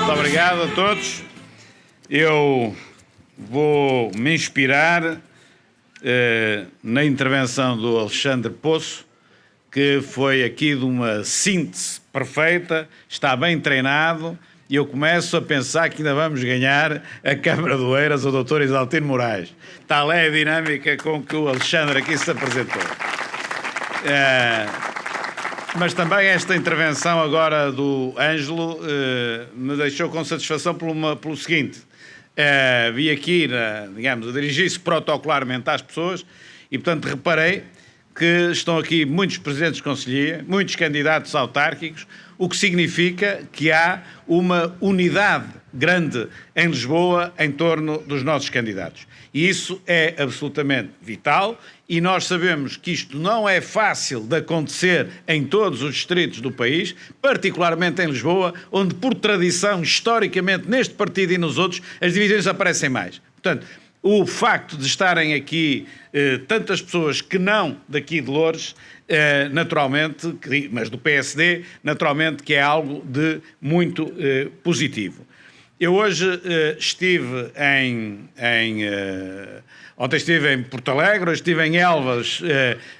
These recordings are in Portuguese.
Muito obrigado a todos. Eu vou me inspirar na intervenção do Alexandre Poço, que foi aqui de uma síntese perfeita, está bem treinado, e eu começo a pensar que ainda vamos ganhar a Câmara do Eiras, o Dr. Isaltino Moraes. Tal é a dinâmica com que o Alexandre aqui se apresentou. Mas também esta intervenção agora do Ângelo me deixou com satisfação pelo seguinte. Vi aqui, digamos, a dirigir-se protocolarmente às pessoas e, portanto, reparei que estão aqui muitos presidentes de conselhia, muitos candidatos autárquicos, o que significa que há uma unidade grande em Lisboa em torno dos nossos candidatos. E isso é absolutamente vital e nós sabemos que isto não é fácil de acontecer em todos os distritos do país, particularmente em Lisboa, onde por tradição, historicamente, neste partido e nos outros, as divisões aparecem mais. Portanto, o facto de estarem aqui tantas pessoas que não daqui de Loures, naturalmente, mas do PSD, naturalmente que é algo de muito positivo. Eu hoje estive ontem estive em Porto Alegre, hoje estive em Elvas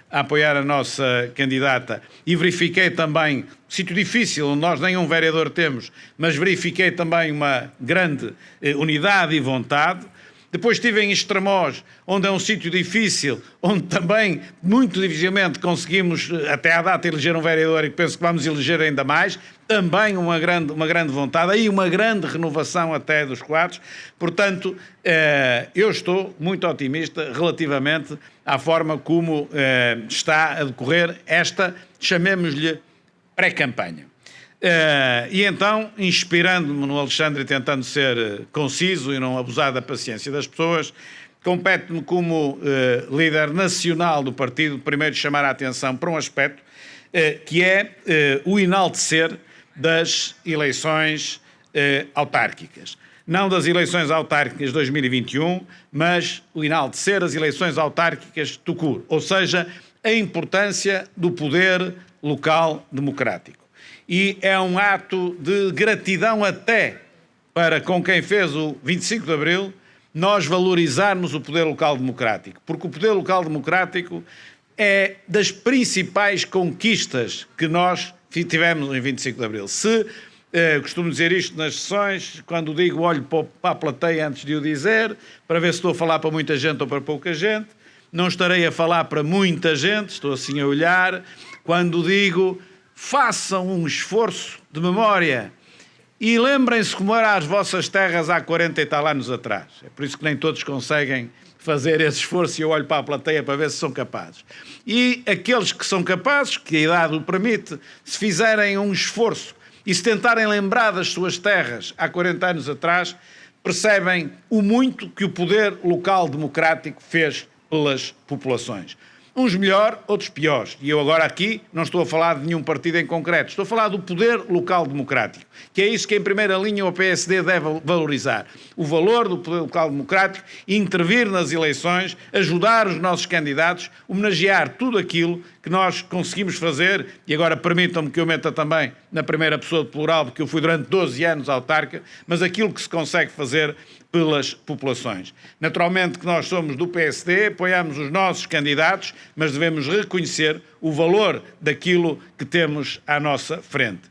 a apoiar a nossa candidata e verifiquei também, sítio difícil, onde nós nem um vereador temos, mas verifiquei também uma grande unidade e vontade. Depois estive em Estremoz, onde é um sítio difícil, onde também, muito dificilmente, conseguimos, até à data, eleger um vereador e penso que vamos eleger ainda mais. Também uma grande vontade, aí uma grande renovação até dos quadros. Portanto, eu estou muito otimista relativamente à forma como está a decorrer esta, chamemos-lhe, pré-campanha. E então, inspirando-me no Alexandre e tentando ser conciso e não abusar da paciência das pessoas, compete-me como líder nacional do partido, primeiro chamar a atenção para um aspecto que é o enaltecer das eleições autárquicas. Não das eleições autárquicas de 2021, mas o enaltecer as eleições autárquicas tout court, ou seja, a importância do poder local democrático. E é um ato de gratidão até para com quem fez o 25 de Abril, nós valorizarmos o poder local democrático, porque o poder local democrático é das principais conquistas que nós tivemos em 25 de Abril. Costumo dizer isto nas sessões, quando digo olho para a plateia antes de o dizer, para ver se estou a falar para muita gente ou para pouca gente, não estarei a falar para muita gente, estou assim a olhar, quando digo façam um esforço de memória e lembrem-se como eram as vossas terras há 40 e tal anos atrás. É por isso que nem todos conseguem fazer esse esforço e eu olho para a plateia para ver se são capazes. E aqueles que são capazes, que a idade o permite, se fizerem um esforço e se tentarem lembrar das suas terras há 40 anos atrás, percebem o muito que o poder local democrático fez pelas populações. Uns melhor, outros piores. E eu agora aqui não estou a falar de nenhum partido em concreto, estou a falar do poder local democrático, que é isso que em primeira linha o PSD deve valorizar. O valor do poder local democrático, intervir nas eleições, ajudar os nossos candidatos, homenagear tudo aquilo que nós conseguimos fazer, e agora permitam-me que eu meta também na primeira pessoa de plural, porque eu fui durante 12 anos autarca, mas aquilo que se consegue fazer pelas populações. Naturalmente que nós somos do PSD, apoiamos os nossos candidatos, mas devemos reconhecer o valor daquilo que temos à nossa frente.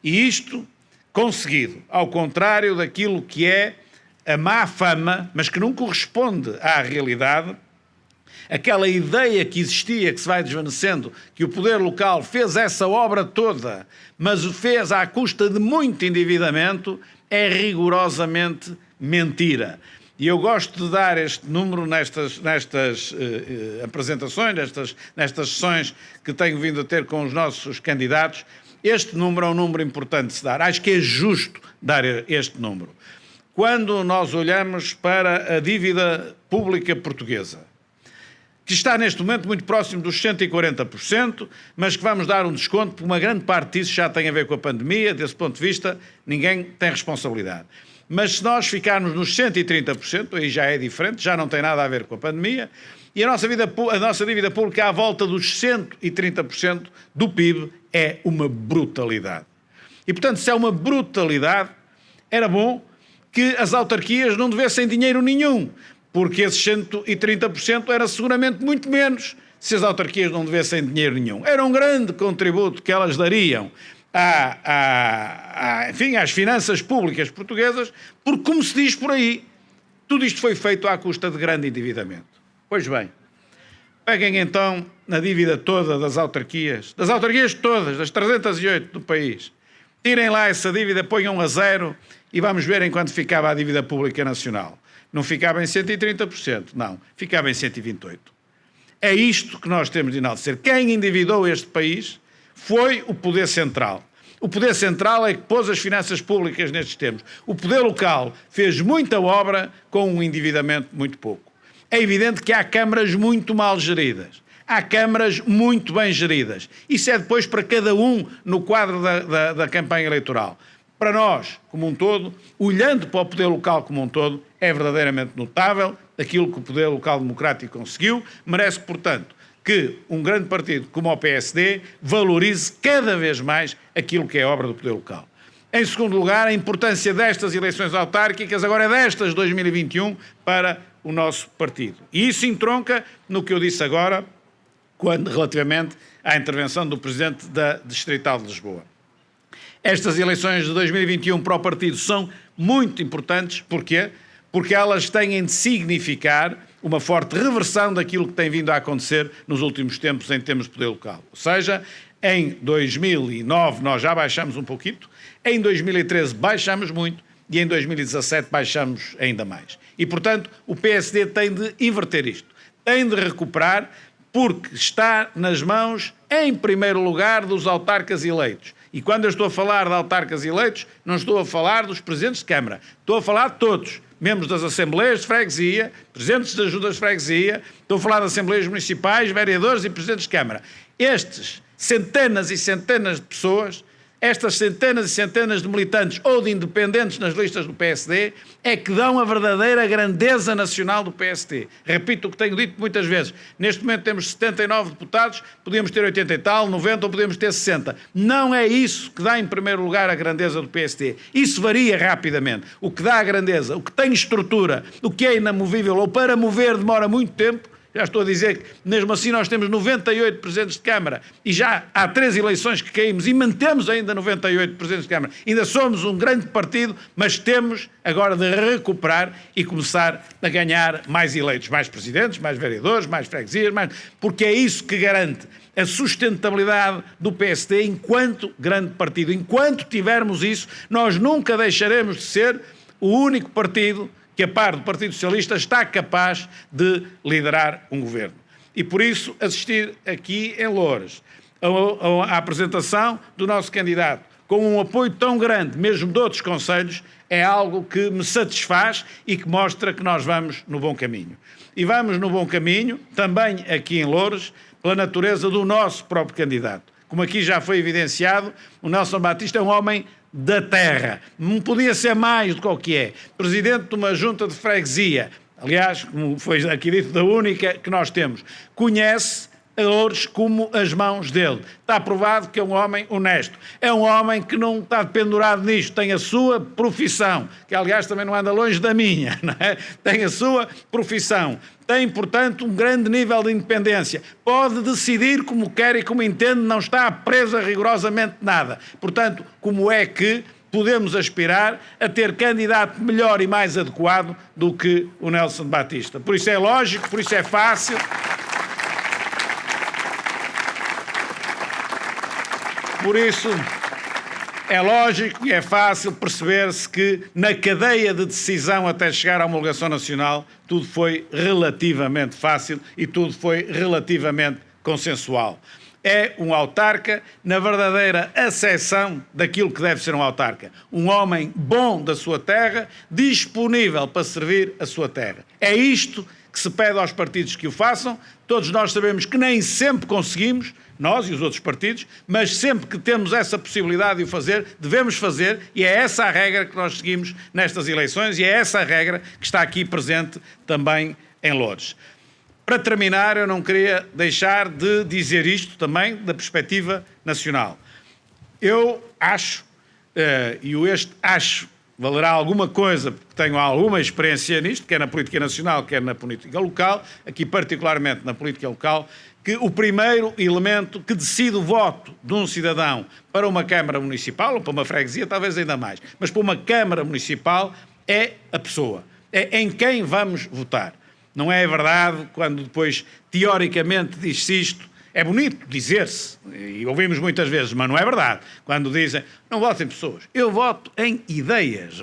E isto conseguido, ao contrário daquilo que é a má fama, mas que não corresponde à realidade, aquela ideia que existia, que se vai desvanecendo, que o poder local fez essa obra toda, mas o fez à custa de muito endividamento, é rigorosamente mentira. E eu gosto de dar este número nestas apresentações, nestas sessões que tenho vindo a ter com os nossos candidatos. Este número é um número importante de se dar. Acho que é justo dar este número. Quando nós olhamos para a dívida pública portuguesa, que está neste momento muito próximo dos 140%, mas que vamos dar um desconto, porque uma grande parte disso já tem a ver com a pandemia, desse ponto de vista, ninguém tem responsabilidade. Mas se nós ficarmos nos 130%, aí já é diferente, já não tem nada a ver com a pandemia, e a nossa dívida pública à volta dos 130% do PIB é uma brutalidade. E, portanto, se é uma brutalidade, era bom que as autarquias não devessem dinheiro nenhum, porque esses 130% era seguramente muito menos se as autarquias não devessem dinheiro nenhum. Era um grande contributo que elas dariam enfim, às finanças públicas portuguesas, porque, como se diz por aí, tudo isto foi feito à custa de grande endividamento. Pois bem, peguem então na dívida toda das autarquias todas, das 308 do país, tirem lá essa dívida, ponham a zero e vamos ver em quanto ficava a dívida pública nacional. Não ficava em 130%, não, ficava em 128%. É isto que nós temos de enaltecer. Quem endividou este país foi o Poder Central. O Poder Central é que pôs as finanças públicas nestes termos. O Poder Local fez muita obra com um endividamento muito pouco. É evidente que há câmaras muito mal geridas. Há câmaras muito bem geridas. Isso é depois para cada um no quadro da campanha eleitoral. Para nós, como um todo, olhando para o poder local como um todo, é verdadeiramente notável aquilo que o poder local democrático conseguiu. Merece, portanto, que um grande partido como o PSD valorize cada vez mais aquilo que é obra do poder local. Em segundo lugar, a importância destas eleições autárquicas, agora destas de 2021, para o nosso partido. E isso entronca no que eu disse agora, relativamente à intervenção do Presidente da Distrital de Lisboa. Estas eleições de 2021 para o partido são muito importantes. Porquê? Porque elas têm de significar uma forte reversão daquilo que tem vindo a acontecer nos últimos tempos em termos de poder local. Ou seja, em 2009 nós já baixamos um pouquinho, em 2013 baixamos muito e em 2017 baixamos ainda mais. E, portanto, o PSD tem de inverter isto, tem de recuperar, porque está nas mãos, em primeiro lugar, dos autarcas eleitos. E quando eu estou a falar de autarcas eleitos, não estou a falar dos presidentes de Câmara, estou a falar de todos, membros das Assembleias de Freguesia, presidentes das Juntas de Freguesia, estou a falar de Assembleias Municipais, vereadores e presidentes de Câmara. Estes centenas e centenas de pessoas, estas centenas e centenas de militantes ou de independentes nas listas do PSD, é que dão a verdadeira grandeza nacional do PSD. Repito o que tenho dito muitas vezes. Neste momento temos 79 deputados, podíamos ter 80 e tal, 90 ou podemos ter 60. Não é isso que dá em primeiro lugar a grandeza do PSD. Isso varia rapidamente. O que dá a grandeza, o que tem estrutura, o que é inamovível ou para mover demora muito tempo. Já estou a dizer que, mesmo assim, nós temos 98 presidentes de Câmara e já há 3 eleições que caímos e mantemos ainda 98 presidentes de Câmara. Ainda somos um grande partido, mas temos agora de recuperar e começar a ganhar mais eleitos, mais presidentes, mais vereadores, mais freguesias, porque é isso que garante a sustentabilidade do PSD enquanto grande partido. Enquanto tivermos isso, nós nunca deixaremos de ser o único partido que, a par do Partido Socialista, está capaz de liderar um governo. E por isso, assistir aqui em Loures à apresentação do nosso candidato, com um apoio tão grande, mesmo de outros concelhos, é algo que me satisfaz e que mostra que nós vamos no bom caminho. E vamos no bom caminho, também aqui em Loures, pela natureza do nosso próprio candidato. Como aqui já foi evidenciado, o Nelson Batista é um homem da terra, não podia ser mais do que o que é. Presidente de uma junta de freguesia, aliás, como foi aqui dito, da única que nós temos, conhece Loures como as mãos dele. Está provado que é um homem honesto. É um homem que não está pendurado nisto, tem a sua profissão, que aliás também não anda longe da minha, não é? Tem a sua profissão. Tem, portanto, um grande nível de independência. Pode decidir como quer e como entende, não está preso a rigorosamente nada. Portanto, como é que podemos aspirar a ter candidato melhor e mais adequado do que o Nelson Batista? Por isso é lógico, por isso é fácil. Por isso, é lógico e é fácil perceber-se que na cadeia de decisão até chegar à homologação nacional tudo foi relativamente fácil e tudo foi relativamente consensual. É um autarca na verdadeira acessão daquilo que deve ser um autarca. Um homem bom da sua terra, disponível para servir a sua terra. É isto que se pede aos partidos que o façam. Todos nós sabemos que nem sempre conseguimos, nós e os outros partidos, mas sempre que temos essa possibilidade de o fazer, devemos fazer, e é essa a regra que nós seguimos nestas eleições e é essa a regra que está aqui presente também em Loures. Para terminar, eu não queria deixar de dizer isto também da perspectiva nacional. Eu acho, e acho valerá alguma coisa, porque tenho alguma experiência nisto, quer na política nacional, quer na política local, aqui particularmente na política local, que o primeiro elemento que decide o voto de um cidadão para uma Câmara Municipal, ou para uma freguesia, talvez ainda mais, mas para uma Câmara Municipal é a pessoa, é em quem vamos votar. Não é verdade quando depois, teoricamente, diz-se isto, é bonito dizer-se, e ouvimos muitas vezes, mas não é verdade, quando dizem, não voto em pessoas, eu voto em ideias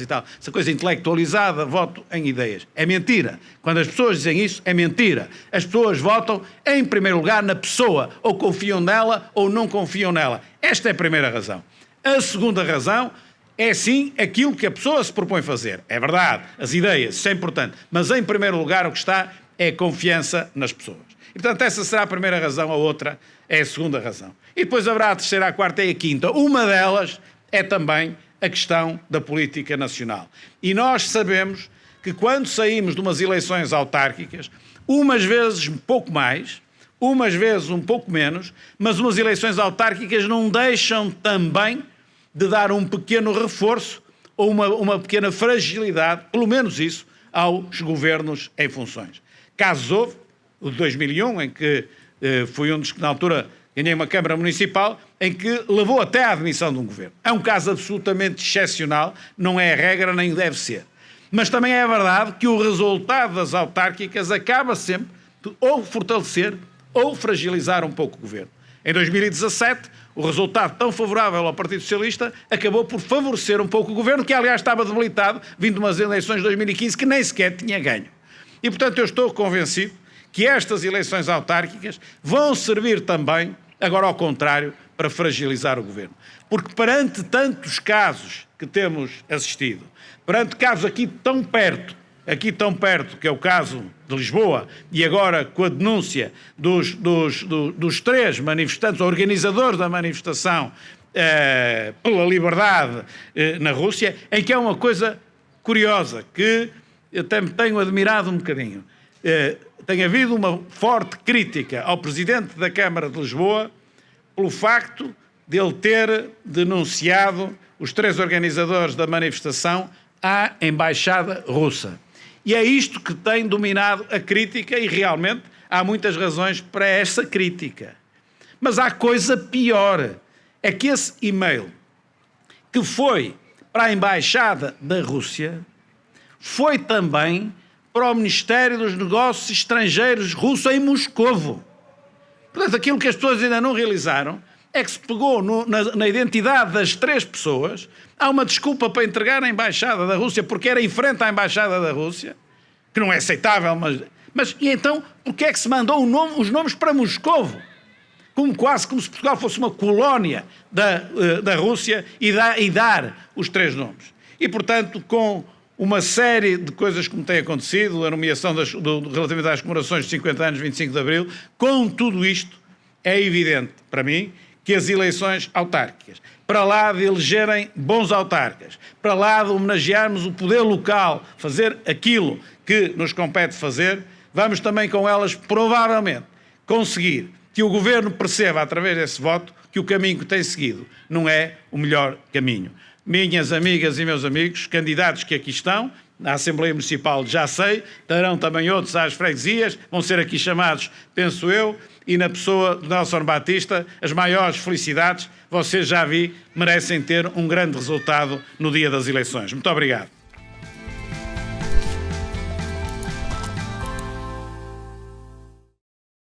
e tal. Essa coisa intelectualizada, voto em ideias. É mentira. Quando as pessoas dizem isso, é mentira. As pessoas votam, em primeiro lugar, na pessoa, ou confiam nela ou não confiam nela. Esta é a primeira razão. A segunda razão é sim aquilo que a pessoa se propõe fazer. É verdade, as ideias, isso é importante, mas em primeiro lugar o que está é a confiança nas pessoas. E, portanto, essa será a primeira razão, a outra é a segunda razão. E depois haverá a terceira, a quarta e a quinta. Uma delas é também a questão da política nacional. E nós sabemos que quando saímos de umas eleições autárquicas, umas vezes um pouco mais, umas vezes um pouco menos, mas umas eleições autárquicas não deixam também de dar um pequeno reforço ou uma pequena fragilidade, pelo menos isso, aos governos em funções. Casos houve, o de 2001, em que fui um dos que na altura ganhei uma Câmara Municipal, em que levou até à admissão de um governo. É um caso absolutamente excepcional, não é a regra nem deve ser. Mas também é verdade que o resultado das autárquicas acaba sempre de ou fortalecer ou fragilizar um pouco o governo. Em 2017, o resultado tão favorável ao Partido Socialista acabou por favorecer um pouco o governo, que aliás estava debilitado, vindo de umas eleições de 2015 que nem sequer tinha ganho. E portanto eu estou convencido que estas eleições autárquicas vão servir também, agora ao contrário, para fragilizar o governo. Porque perante tantos casos que temos assistido, perante casos aqui tão perto, que é o caso de Lisboa, e agora com a denúncia dos três manifestantes, organizadores da manifestação pela liberdade na Rússia, em que é uma coisa curiosa, que eu até me tenho admirado um bocadinho. Tem havido uma forte crítica ao Presidente da Câmara de Lisboa pelo facto de ele ter denunciado os três organizadores da manifestação à Embaixada Russa. E é isto que tem dominado a crítica e realmente há muitas razões para essa crítica. Mas há coisa pior, é que esse e-mail que foi para a Embaixada da Rússia foi também para o Ministério dos Negócios Estrangeiros russo em Moscovo. Portanto, aquilo que as pessoas ainda não realizaram é que se pegou na identidade das três pessoas, há uma desculpa para entregar na Embaixada da Rússia, porque era em frente à Embaixada da Rússia, que não é aceitável, mas e então, porque é que se mandou os nomes para Moscovo? Quase como se Portugal fosse uma colónia da Rússia e dar os três nomes. E, portanto, com uma série de coisas que me têm acontecido, a nomeação relativamente às comemorações de 50 anos, 25 de Abril, com tudo isto, é evidente para mim que as eleições autárquicas, para lá de elegerem bons autarcas, para lá de homenagearmos o poder local, fazer aquilo que nos compete fazer, vamos também com elas, provavelmente, conseguir que o Governo perceba, através desse voto, que o caminho que tem seguido não é o melhor caminho. Minhas amigas e meus amigos, candidatos que aqui estão, na Assembleia Municipal já sei, terão também outros às freguesias, vão ser aqui chamados, penso eu, e na pessoa de Nelson Batista, as maiores felicidades, vocês já vi, merecem ter um grande resultado no dia das eleições. Muito obrigado.